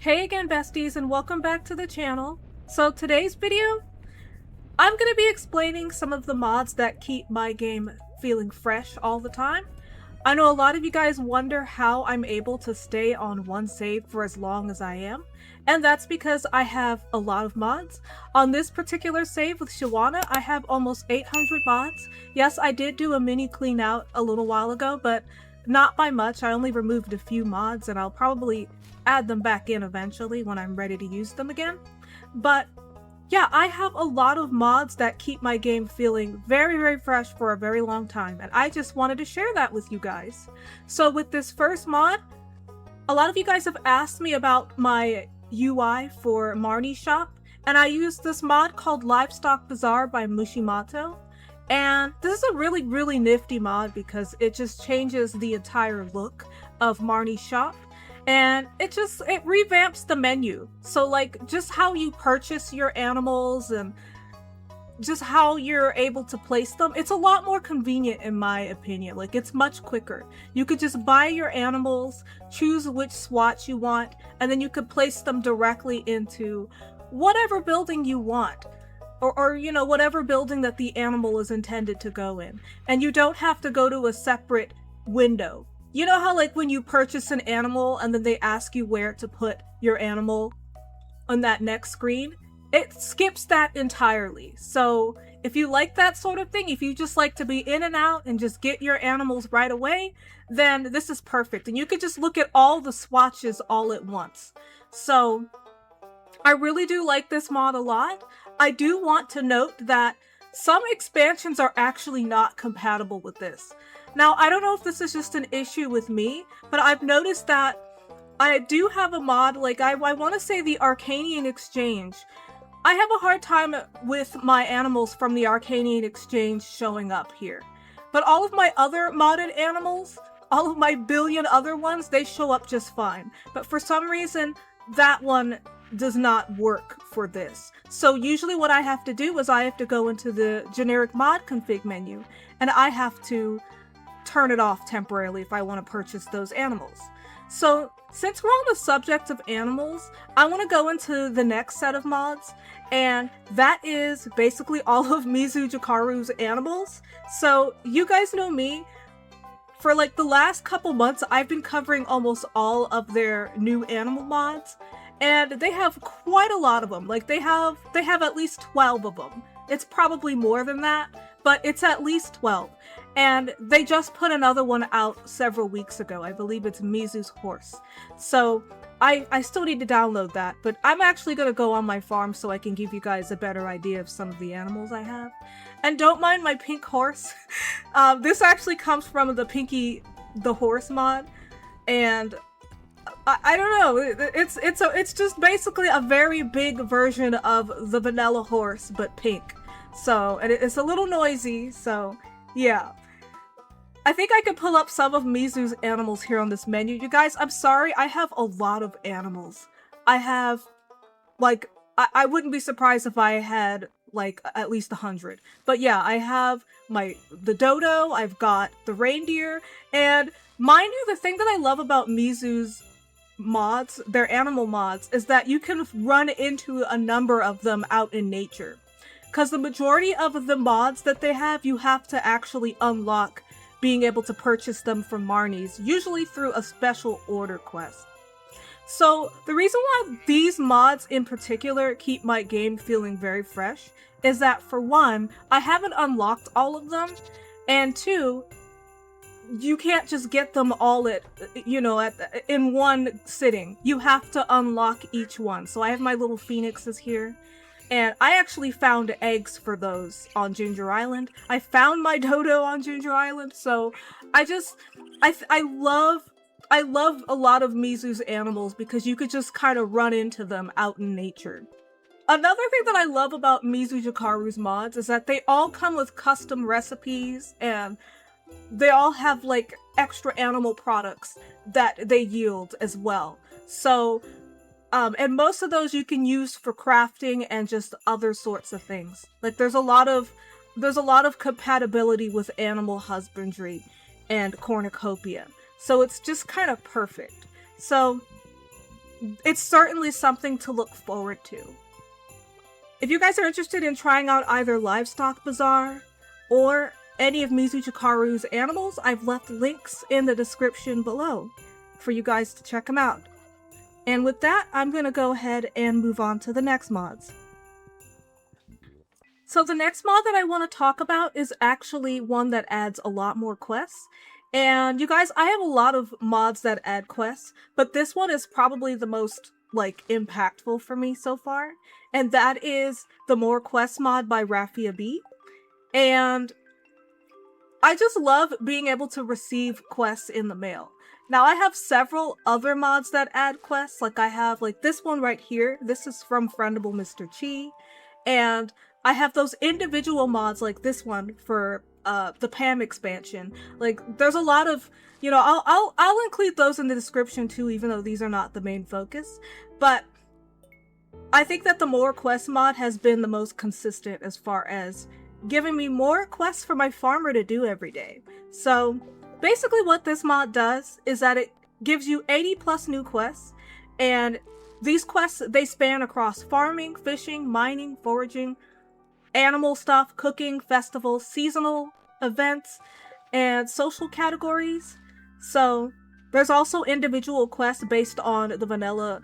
Hey again, besties, and welcome back to the channel. So today's video, I'm going to be explaining some of the mods that keep my game feeling fresh all the time. I know a lot of you guys wonder how I'm able to stay on one save for as long as I am, and that's because I have a lot of mods. On this particular save with Shawana, I have almost 800 mods. Yes, I did do a mini clean out a little while ago, but not by much. I only removed a few mods, and I'll probably add them back in eventually when I'm ready to use them again. But yeah, I have a lot of mods that keep my game feeling very fresh for a very long time, and I just wanted to share that with you guys. So with this first mod, a lot of you guys have asked me about my UI for Marnie's shop, and I used this mod called Livestock Bazaar by Mushimato. And this is a really nifty mod because it just changes the entire look of Marnie's shop. And it revamps the menu. So like just how you purchase your animals and just how you're able to place them, it's a lot more convenient in my opinion. Like it's much quicker. You could just buy your animals, choose which swatch you want, and then you could place them directly into whatever building you want. Or you know, whatever building that the animal is intended to go in. And you don't have to go to a separate window. You know how like when you purchase an animal and then they ask you where to put your animal on that next screen? It skips that entirely. So if you like that sort of thing, if you just like to be in and out and just get your animals right away, then this is perfect. And you could just look at all the swatches all at once. So I really do like this mod a lot. I do want to note that some expansions are actually not compatible with this. Now, I don't know if this is just an issue with me, but I've noticed that I do have a mod, like I want to say the Arcanian Exchange. I have a hard time with my animals from the Arcanian Exchange showing up here. But all of my other modded animals, all of my billion other ones, they show up just fine. But for some reason, that one does not work for this. So usually what I have to do is I have to go into the generic mod config menu, and I have to turn it off temporarily if I want to purchase those animals. So since we're on the subject of animals, I want to go into the next set of mods, and that is basically all of Mizu Jakaru's animals. So you guys know me. For like the last couple months, I've been covering almost all of their new animal mods, and they have quite a lot of them. Like they have at least 12 of them. It's probably more than that, but it's at least 12. And they just put another one out several weeks ago. I believe it's Mizu's horse. So I still need to download that, but I'm actually going to go on my farm so I can give you guys a better idea of some of the animals I have. And don't mind my pink horse. This actually comes from the Pinky the Horse mod, and I don't know. It's just basically a very big version of the vanilla horse, but pink. So, and it's a little noisy, so yeah. I think I could pull up some of Mizu's animals here on this menu. You guys, I'm sorry, I have a lot of animals. I have, like, I wouldn't be surprised if I had, like, at least 100. But yeah, I have the dodo, I've got the reindeer, and mind you, the thing that I love about Mizu's mods, their animal mods, is that you can run into a number of them out in nature. Because the majority of the mods that they have, you have to actually unlock being able to purchase them from Marnie's, usually through a special order quest. So the reason why these mods in particular keep my game feeling very fresh is that, for one, I haven't unlocked all of them, and two, you can't just get them all in one sitting. You have to unlock each one. So I have my little phoenixes here, and I actually found eggs for those on Ginger Island. I found my dodo on Ginger Island, so I love a lot of Mizu's animals because you could just kind of run into them out in nature. Another thing that I love about Mizu Jakaru's mods is that they all come with custom recipes, and they all have like extra animal products that they yield as well. So and most of those you can use for crafting and just other sorts of things. Like there's a lot of compatibility with animal husbandry and cornucopia. So it's just kind of perfect. So it's certainly something to look forward to. If you guys are interested in trying out either Livestock Bazaar or any of Mizu Chikaru's animals, I've left links in the description below for you guys to check them out. And with that, I'm going to go ahead and move on to the next mods. So the next mod that I want to talk about is actually one that adds a lot more quests. And you guys, I have a lot of mods that add quests, but this one is probably the most, like, impactful for me so far. And that is the More Quests mod by Raffia B. And I just love being able to receive quests in the mail. Now, I have several other mods that add quests. Like, I have, like, this one right here. This is from Friendable Mr. Chi. And I have those individual mods like this one for the Pam expansion. Like, there's a lot of, you know, I'll include those in the description too, even though these are not the main focus. But I think that the More Quests mod has been the most consistent as far as giving me more quests for my farmer to do every day. So basically what this mod does is that it gives you 80 plus new quests, and these quests, they span across farming, fishing, mining, foraging, animal stuff, cooking, festivals, seasonal events, and social categories. So there's also individual quests based on the vanilla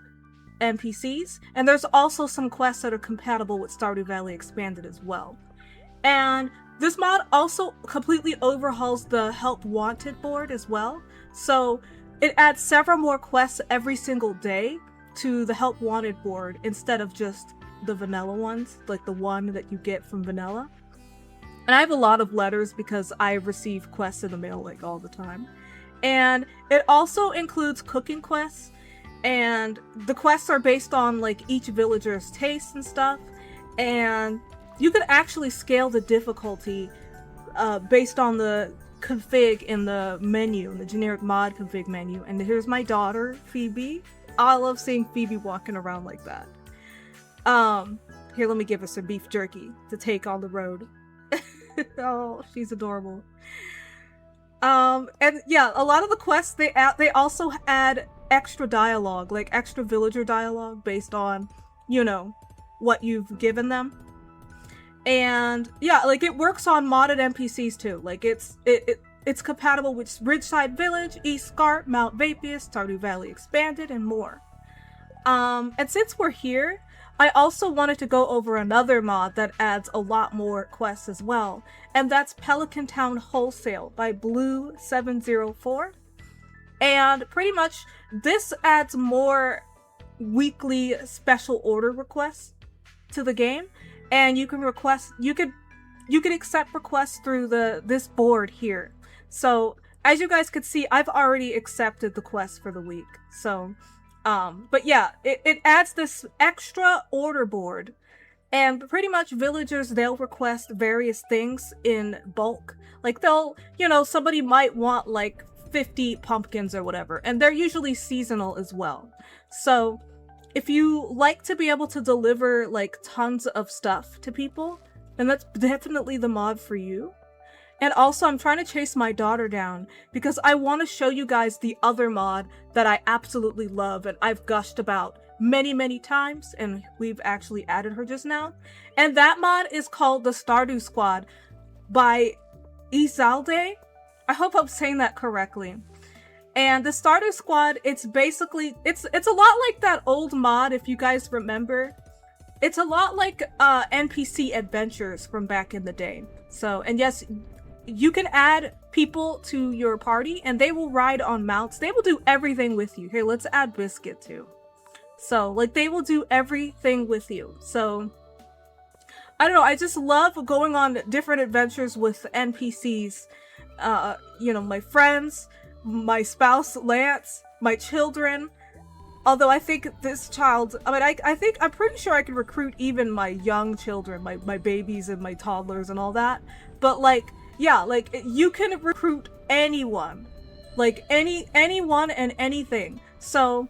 NPCs, and there's also some quests that are compatible with Stardew Valley Expanded as well. And this mod also completely overhauls the Help Wanted board as well. So it adds several more quests every single day to the Help Wanted board instead of just the vanilla ones, like the one that you get from vanilla. And I have a lot of letters because I receive quests in the mail like all the time. And it also includes cooking quests, and the quests are based on like each villager's taste and stuff. And you could actually scale the difficulty based on the config in the menu, in the generic mod config menu. And here's my daughter, Phoebe. I love seeing Phoebe walking around like that. Here, let me give her some beef jerky to take on the road. Oh, she's adorable. And yeah, a lot of the quests, they also add extra dialogue, like extra villager dialogue based on, you know, what you've given them. And yeah, like it works on modded NPCs too. Like it's compatible with Ridgeside Village, East Scarp, Mount Vapius, Stardew Valley Expanded, and more. And since we're here, I also wanted to go over another mod that adds a lot more quests as well, and that's Pelican Town Wholesale by Blue704. And pretty much this adds more weekly special order requests to the game, and you can request, you could accept requests through this board here. So as you guys could see, I've already accepted the quest for the week. So but yeah, it adds this extra order board, and pretty much villagers, they'll request various things in bulk. Like they'll, you know, somebody might want like 50 pumpkins or whatever, and they're usually seasonal as well. So if you like to be able to deliver like tons of stuff to people, then that's definitely the mod for you. And also, I'm trying to chase my daughter down because I want to show you guys the other mod that I absolutely love and I've gushed about many, many times, and we've actually added her just now. And that mod is called the Stardew Squad by Izalde. I hope I'm saying that correctly. And the Stardew Squad, it's basically, it's a lot like that old mod, if you guys remember. It's a lot like NPC adventures from back in the day. So, and yes, you can add people to your party and they will ride on mounts. They will do everything with you. Here, let's add Biscuit too. So, like, they will do everything with you. So, I don't know, I just love going on different adventures with NPCs. You know, my friends, my spouse, Lance, my children. Although I think this child, I mean, I'm pretty sure I could recruit even my young children, my babies and my toddlers and all that. But, like, yeah, like, you can recruit anyone. Like, anyone and anything. So,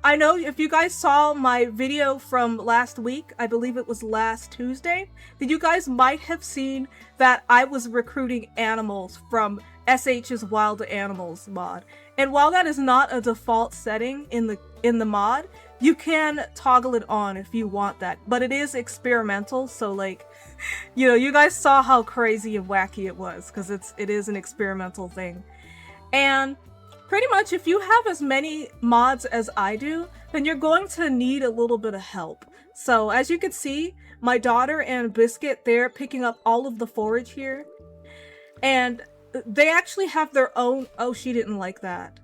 I know if you guys saw my video from last week, I believe it was last Tuesday, that you guys might have seen that I was recruiting animals from SH's Wild Animals mod. And while that is not a default setting in the in the mod, you can toggle it on if you want that, but it is experimental, so like, you know, you guys saw how crazy and wacky it was, because it is an experimental thing. And pretty much if you have as many mods as I do, then you're going to need a little bit of help. So as you can see, my daughter and Biscuit, they're picking up all of the forage here. And they actually have their own, oh, she didn't like that.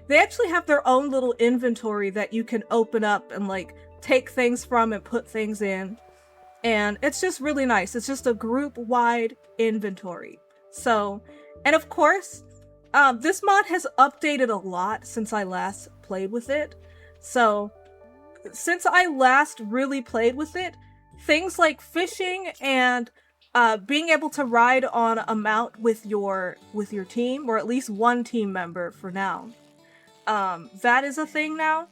They actually have their own little inventory that you can open up and like take things from and put things in. And it's just really nice. It's just a group-wide inventory. So, and of course, this mod has updated a lot since I last played with it. So, since I last really played with it, things like fishing and being able to ride on a mount with your team, or at least one team member for now, that is a thing now.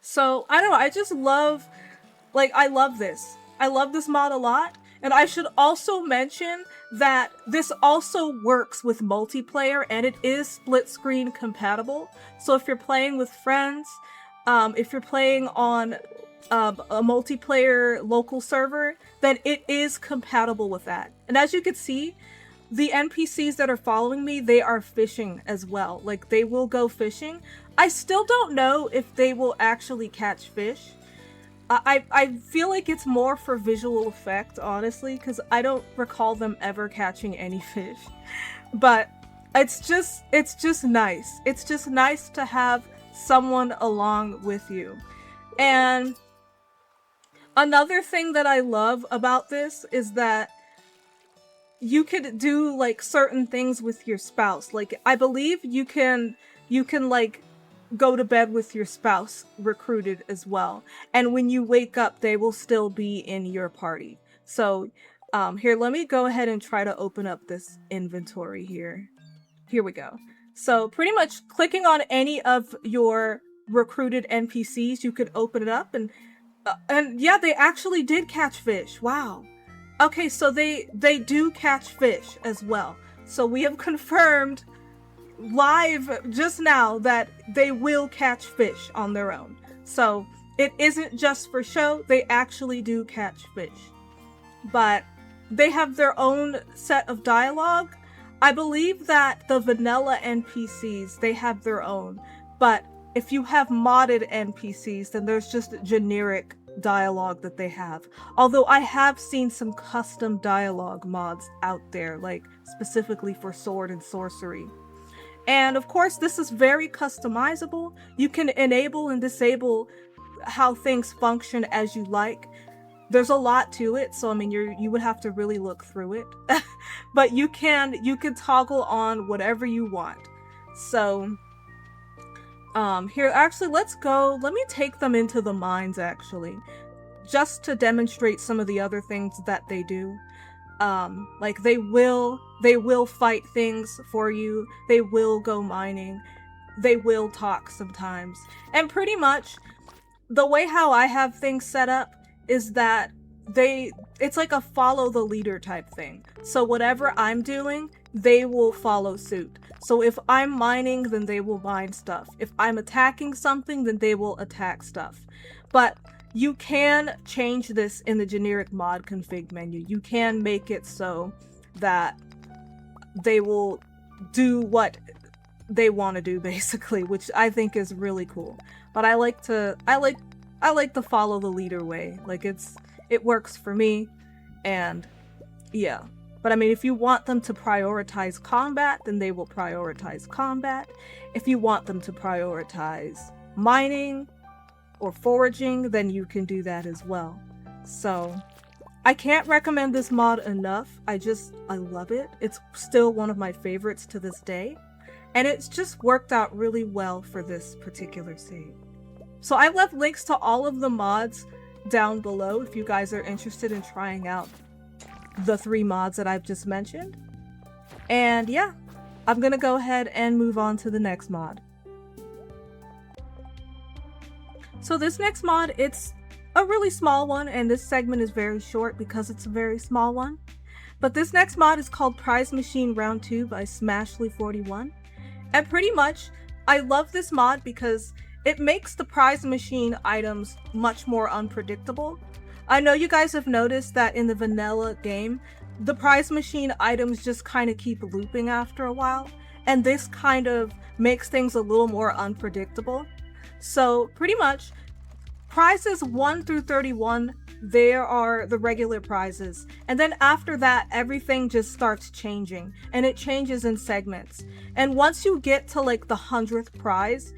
So, I don't know, I just love, like, I love this. I love this mod a lot. And I should also mention that this also works with multiplayer, and it is split screen compatible. So if you're playing with friends, if you're playing on a multiplayer local server, then it is compatible with that. And as you can see, the NPCs that are following me, they are fishing as well. Like, they will go fishing. I still don't know if they will actually catch fish. I feel like it's more for visual effect, honestly, because I don't recall them ever catching any fish. But it's just nice. It's just nice to have someone along with you. And another thing that I love about this is that you could do like certain things with your spouse. Like, I believe you can like go to bed with your spouse recruited as well, and when you wake up they will still be in your party. So here, let me go ahead and try to open up this inventory here. Here we go. So pretty much clicking on any of your recruited NPCs, you could open it up, and yeah, they actually did catch fish. Wow. Okay, so they do catch fish as well. So we have confirmed live just now that they will catch fish on their own. So it isn't just for show, they actually do catch fish. But they have their own set of dialogue. I believe that the vanilla NPCs, they have their own. But if you have modded NPCs, then there's just generic dialogue that they have. Although I have seen some custom dialogue mods out there, like specifically for sword and sorcery. And of course, this is very customizable. You can enable and disable how things function as you like. There's a lot to it, so I mean, you would have to really look through it. But you can toggle on whatever you want. So here, actually, let me take them into the mines, actually, just to demonstrate some of the other things that they do. Like, they will fight things for you, they will go mining, they will talk sometimes. And pretty much the way how I have things set up is that it's like a follow the leader type thing. So whatever I'm doing, they will follow suit. So if I'm mining, then they will mine stuff. If I'm attacking something, then they will attack stuff. But you can change this in the generic mod config menu. You can make it so that they will do what they want to do, basically, which I think is really cool. But I like the follow the leader way. Like, it works for me, and yeah. But I mean, if you want them to prioritize combat, then they will prioritize combat. If you want them to prioritize mining or foraging, then you can do that as well. So I can't recommend this mod enough. I love it. It's still one of my favorites to this day, and it's just worked out really well for this particular save. So I left links to all of the mods down below if you guys are interested in trying out the 3 mods that I've just mentioned. And yeah, I'm gonna go ahead and move on to the next mod. So this next mod, it's a really small one, and this segment is very short because it's a very small one. But this next mod is called Prize Machine Round 2 by Smashly41. And pretty much, I love this mod because it makes the prize machine items much more unpredictable. I know you guys have noticed that in the vanilla game, the prize machine items just kind of keep looping after a while, and this kind of makes things a little more unpredictable. So pretty much, prizes 1 through 31, there are the regular prizes, and then after that everything just starts changing, and it changes in segments. And once you get to like the 100th prize,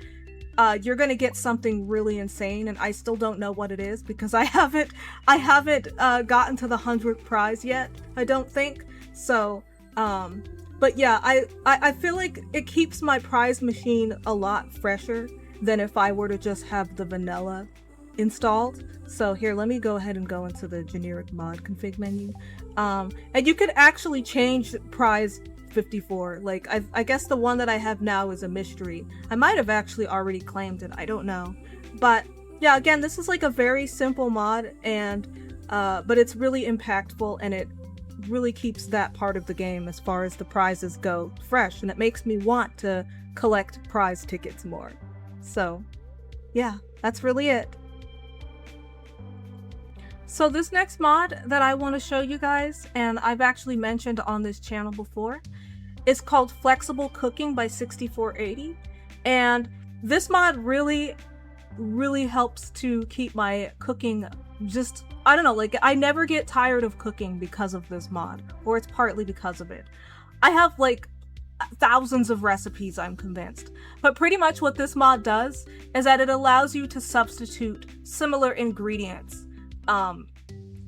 you're gonna get something really insane, and I still don't know what it is because I haven't gotten to the 100th prize yet, I don't think. So but yeah, I feel like it keeps my prize machine a lot fresher than if I were to just have the vanilla installed. So here, let me go ahead and go into the generic mod config menu, and you could actually change prize 54. Like I guess the one that I have now is a mystery. I might have actually already claimed it, I don't know. But yeah, again, this is like a very simple mod, and but it's really impactful, and it really keeps that part of the game as far as the prizes go fresh, and it makes me want to collect prize tickets more. So yeah, that's really it. So this next mod that I want to show you guys, and I've actually mentioned on this channel before, is called Flexible Cooking by 6480. And this mod really helps to keep my cooking just, I don't know, like I never get tired of cooking because of this mod, or it's partly because of it. I have like thousands of recipes, I'm convinced. But pretty much what this mod does is that it allows you to substitute similar ingredients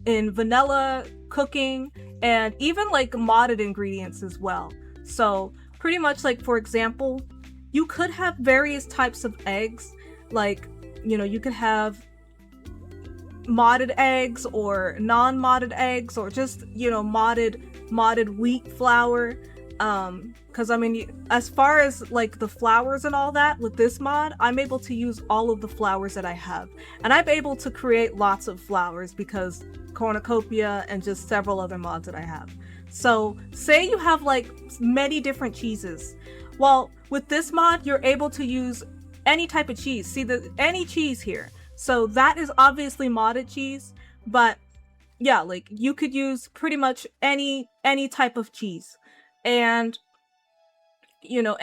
in vanilla cooking, and even like modded ingredients as well. So pretty much, like, for example, you could have various types of eggs, like, you know, you could have modded eggs or non-modded eggs, or just, you know, modded wheat flour. Because I mean, as far as like the flours and all that, with this mod, I'm able to use all of the flours that I have, and I'm able to create lots of flours because cornucopia and just several other mods that I have. So say you have like many different cheeses. Well, with this mod, you're able to use any type of cheese. See, any cheese here. So that is obviously modded cheese, but yeah, like you could use pretty much any type of cheese. And you know,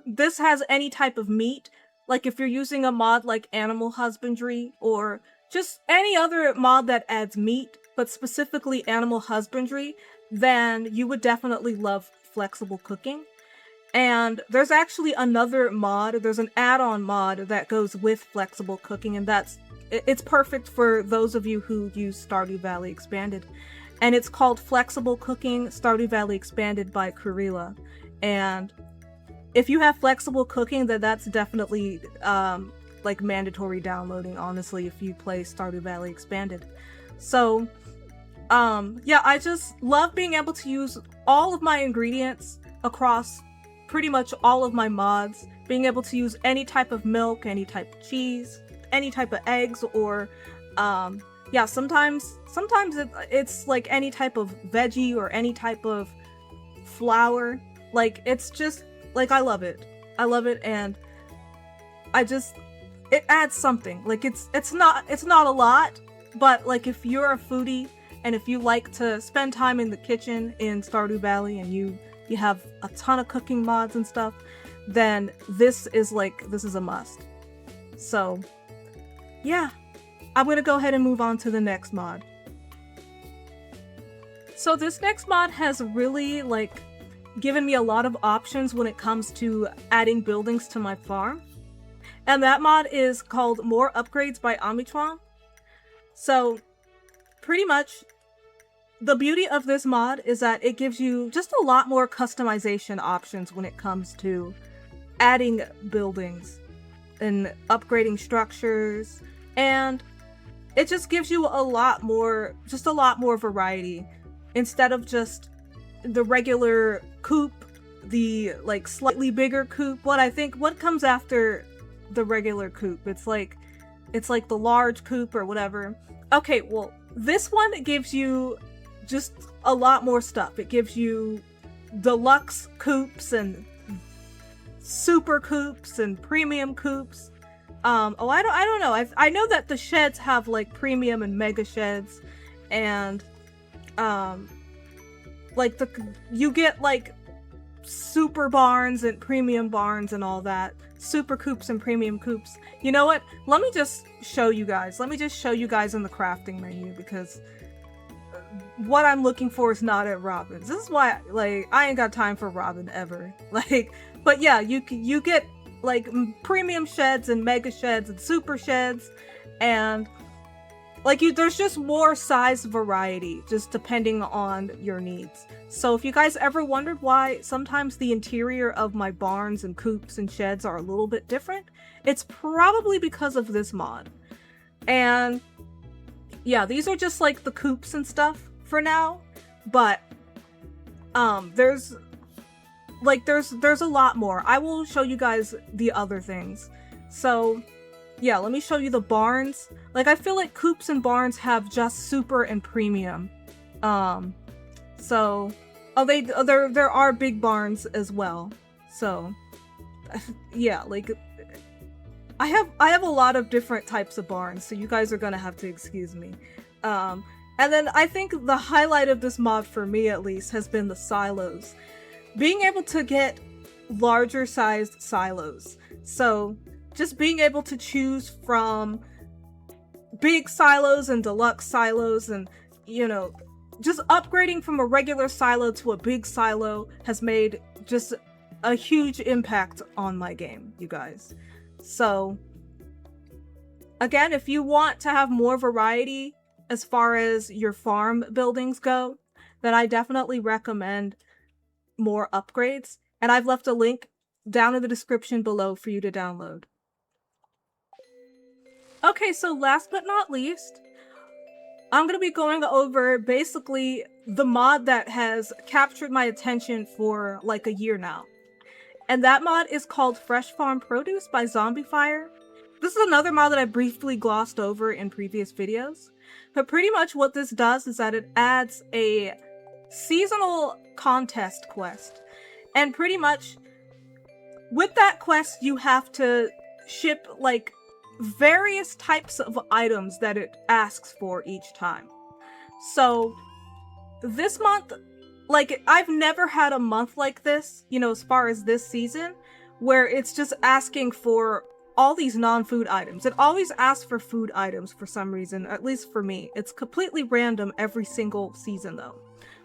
this has any type of meat. Like if you're using a mod like animal husbandry, or just any other mod that adds meat, but specifically animal husbandry, then you would definitely love Flexible Cooking. And there's actually another mod, there's an add-on mod that goes with Flexible Cooking, and it's perfect for those of you who use Stardew Valley Expanded. And it's called Flexible Cooking Stardew Valley Expanded by Kurila. And if you have Flexible Cooking, then that's definitely like mandatory downloading, honestly, if you play Stardew Valley Expanded. So yeah, I just love being able to use all of my ingredients across pretty much all of my mods, being able to use any type of milk, any type of cheese, any type of eggs, or yeah, sometimes it's like any type of veggie or any type of flour. Like, it's just, like, I love it, and it adds something. Like, it's not a lot, but like if you're a foodie and if you like to spend time in the kitchen in Stardew Valley and you have a ton of cooking mods and stuff, then this is a must. So yeah, I'm gonna go ahead and move on to the next mod. So this next mod has really like given me a lot of options when it comes to adding buildings to my farm. And that mod is called More Upgrades by Omitron. So pretty much the beauty of this mod is that it gives you just a lot more customization options when it comes to adding buildings and upgrading structures, and it just gives you a lot more variety instead of just the regular coop, the like slightly bigger coop. What comes after the regular coop? It's like the large coop or whatever. Okay, well, this one gives you just a lot more stuff. It gives you deluxe coops and super coops and premium coops. Oh, I don't know. I know that the sheds have like premium and mega sheds, and like you get like super barns and premium barns and all that, super coops and premium coops. You know what? Let me just show you guys. Let me just show you guys in the crafting menu, because what I'm looking for is not at Robin's. This is why, like, I ain't got time for Robin ever. Like, but yeah, you get like premium sheds and mega sheds and super sheds, and like there's just more size variety just depending on your needs. So if you guys ever wondered why sometimes the interior of my barns and coops and sheds are a little bit different, it's probably because of this mod. And yeah, these are just like the coops and stuff for now, but there's a lot more. I will show you guys the other things. So yeah, let me show you the barns. Like, I feel like coops and barns have just super and premium. So there are big barns as well. So yeah, like I have a lot of different types of barns, so you guys are gonna have to excuse me. And then I think the highlight of this mod, for me at least, has been the silos. Being able to get larger sized silos. So just being able to choose from big silos and deluxe silos, and, you know, just upgrading from a regular silo to a big silo has made just a huge impact on my game, you guys. So again, if you want to have more variety as far as your farm buildings go, then I definitely recommend more upgrades, and I've left a link down in the description below for you to download. Okay, so last but not least, I'm going to be going over basically the mod that has captured my attention for like a year now. And that mod is called Fresh Farm Produce by Zombie Fire. This is another mod that I briefly glossed over in previous videos. But pretty much what this does is that it adds a seasonal contest quest. And pretty much with that quest, you have to ship like various types of items that it asks for each time. So this month, like, I've never had a month like this, you know, as far as this season, where it's just asking for all these non-food items. It always asks for food items for some reason, at least for me. It's completely random every single season though.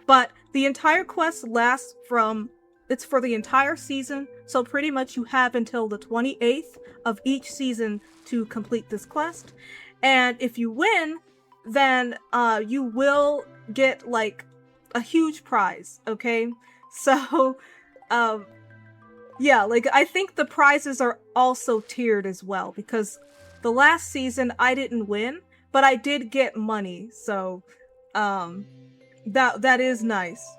But the entire quest lasts it's for the entire season, so pretty much you have until the 28th of each season to complete this quest. And if you win, then you will get like a huge prize, okay? So yeah, like I think the prizes are also tiered as well, because the last season I didn't win, but I did get money, so that is nice.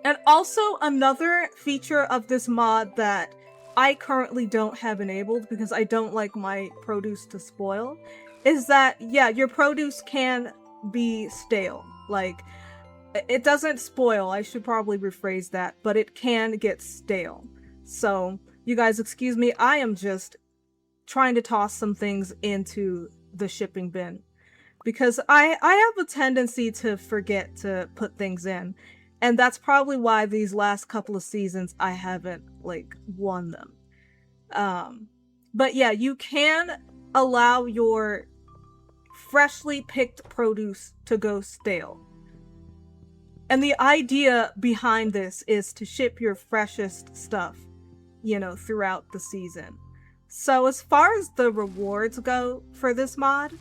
And also another feature of this mod that I currently don't have enabled because I don't like my produce to spoil is that, yeah, your produce can be stale. Like, it doesn't spoil, I should probably rephrase that, but it can get stale. So, you guys excuse me, I am just trying to toss some things into the shipping bin, because I have a tendency to forget to put things in. And that's probably why these last couple of seasons I haven't, like, won them. But yeah, you can allow your freshly picked produce to go stale. And the idea behind this is to ship your freshest stuff, you know, throughout the season. So as far as the rewards go for this mod,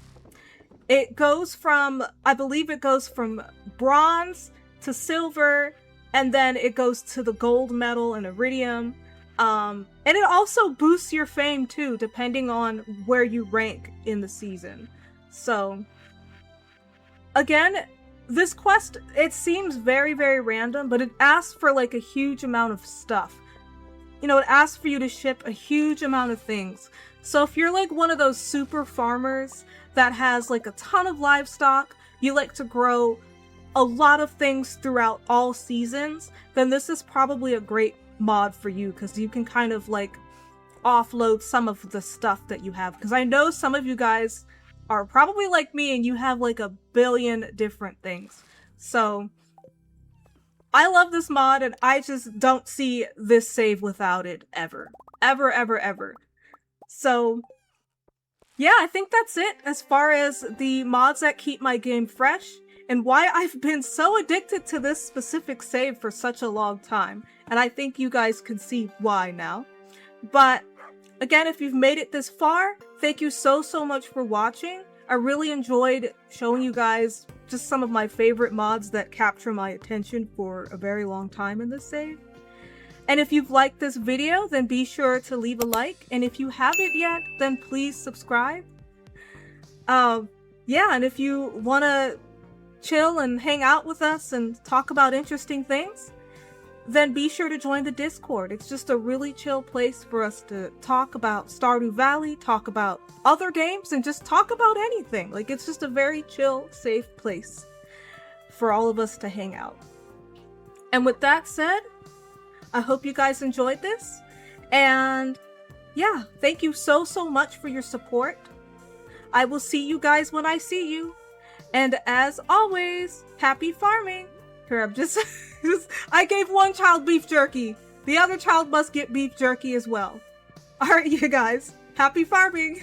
it goes from, I believe it goes from bronze to silver, and then it goes to the gold medal and iridium. And it also boosts your fame too, depending on where you rank in the season. So, again, this quest, it seems very, very random, but it asks for like a huge amount of stuff. You know, it asks for you to ship a huge amount of things. So if you're like one of those super farmers that has like a ton of livestock, you like to grow a lot of things throughout all seasons, then this is probably a great mod for you, because you can kind of like offload some of the stuff that you have, because I know some of you guys are probably like me and you have like a billion different things. So I love this mod and I just don't see this save without it ever. Ever, ever, ever. So yeah, I think that's it as far as the mods that keep my game fresh and why I've been so addicted to this specific save for such a long time. And I think you guys can see why now. But again, if you've made it this far, thank you so much for watching. I really enjoyed showing you guys just some of my favorite mods that capture my attention for a very long time in this save. And if you've liked this video, then be sure to leave a like. And if you haven't yet, then please subscribe. Yeah, and if you want to chill and hang out with us and talk about interesting things, then be sure to join the Discord. It's just a really chill place for us to talk about Stardew Valley, talk about other games, and just talk about anything. Like, it's just a very chill, safe place for all of us to hang out. And with that said, I hope you guys enjoyed this. And yeah, thank you so much for your support. I will see you guys when I see you. And as always, happy farming. Here, I'm just I gave one child beef jerky. The other child must get beef jerky as well. Alright, you guys. Happy farming!